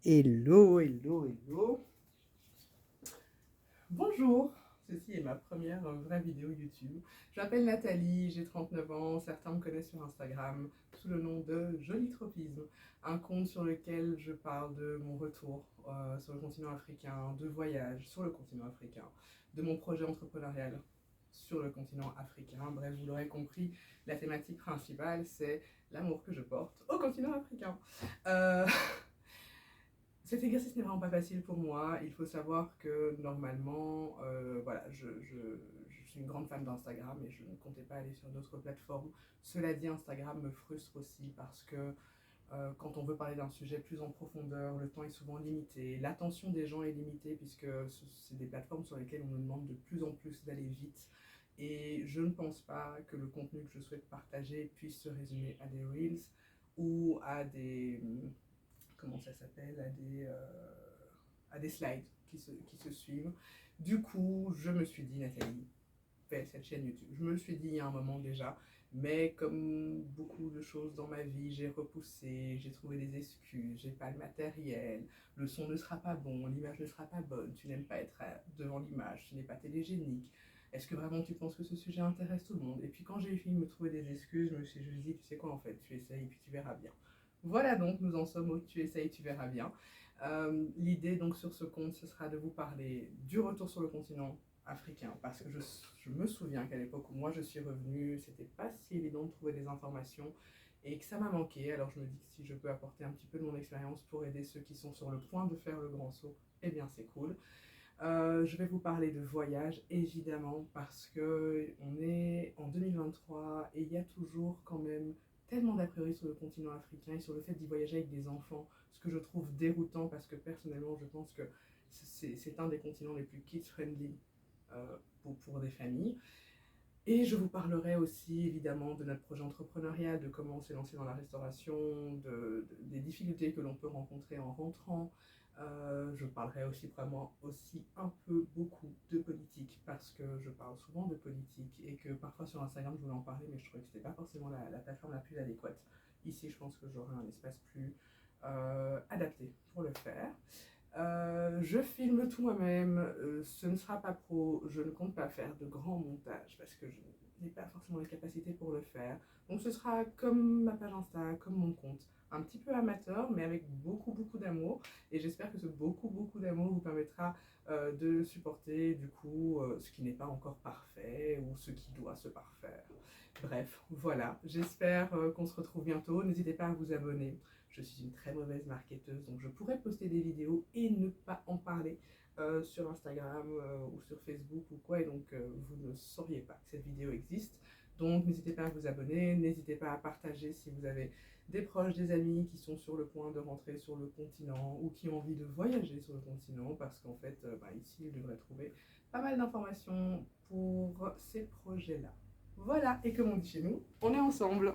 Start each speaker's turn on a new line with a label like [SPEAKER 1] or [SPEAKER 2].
[SPEAKER 1] Hello, hello, hello. Bonjour, ceci est ma première vraie vidéo YouTube. Je m'appelle Nathalie, j'ai 39 ans, certains me connaissent sur Instagram sous le nom de Joli Tropisme, un compte sur lequel je parle de mon retour sur le continent africain, de voyage sur le continent africain, de mon projet entrepreneurial sur le continent africain. Bref, vous l'aurez compris, la thématique principale c'est l'amour que je porte au continent africain. Euh, Cet exercice n'est vraiment pas facile pour moi. Il faut savoir que normalement, voilà, je suis une grande fan d'Instagram et je ne comptais pas aller sur d'autres plateformes. Cela dit, Instagram me frustre aussi parce que quand on veut parler d'un sujet plus en profondeur, le temps est souvent limité, l'attention des gens est limitée puisque c'est des plateformes sur lesquelles on nous demande de plus en plus d'aller vite. Et je ne pense pas que le contenu que je souhaite partager puisse se résumer à des reels ou à des, comment ça s'appelle, à des slides qui se suivent. Du coup, je me suis dit, Nathalie, fais cette chaîne YouTube. Je me le suis dit il y a un moment déjà, mais comme beaucoup de choses dans ma vie, j'ai repoussé, j'ai trouvé des excuses, j'ai pas le matériel, le son ne sera pas bon, l'image ne sera pas bonne, tu n'aimes pas être devant l'image, tu n'es pas télégénique. Est-ce que vraiment tu penses que ce sujet intéresse tout le monde? Et puis quand j'ai fini de me trouver des excuses, je me suis juste dit, tu sais quoi en fait, tu essayes et puis tu verras bien. Voilà donc, nous en sommes au tu essayes, tu verras bien. L'idée donc sur ce compte, ce sera de vous parler du retour sur le continent africain, parce que je me souviens qu'à l'époque où moi je suis revenue, c'était pas si évident de trouver des informations et que ça m'a manqué. Alors je me dis que si je peux apporter un petit peu de mon expérience pour aider ceux qui sont sur le point de faire le grand saut, eh bien c'est cool. Je vais vous parler de voyage évidemment parce que on est en 2023 et il y a toujours quand même tellement d'a priori sur le continent africain et sur le fait d'y voyager avec des enfants, ce que je trouve déroutant parce que personnellement je pense que c'est un des continents les plus kids-friendly pour des familles. Et je vous parlerai aussi évidemment de notre projet entrepreneurial, de comment on s'est lancé dans la restauration, des difficultés que l'on peut rencontrer en rentrant. Je parlerai aussi vraiment aussi un peu beaucoup de politique parce que je parle souvent de politique et que parfois sur Instagram je voulais en parler mais je trouvais que c'était pas forcément la plateforme la plus adéquate. Ici je pense que j'aurai un espace plus adapté pour le faire. Je filme tout moi-même, ce ne sera pas pro, je ne compte pas faire de grands montages parce que je n'ai pas forcément les capacités pour le faire. Donc ce sera comme ma page Insta, comme mon compte, un petit peu amateur mais avec beaucoup d'amour et j'espère que ce beaucoup d'amour vous permettra de supporter du coup ce qui n'est pas encore parfait ou ce qui doit se parfaire. Bref, voilà, j'espère qu'on se retrouve bientôt, n'hésitez pas à vous abonner. Je suis une très mauvaise marketeuse, donc je pourrais poster des vidéos et ne pas en parler sur Instagram ou sur Facebook ou quoi, et donc vous ne sauriez pas que cette vidéo existe. Donc n'hésitez pas à vous abonner, n'hésitez pas à partager si vous avez des proches, des amis qui sont sur le point de rentrer sur le continent ou qui ont envie de voyager sur le continent, parce qu'en fait, ici, ils devraient trouver pas mal d'informations pour ces projets-là. Voilà, et comme on dit chez nous, on est ensemble.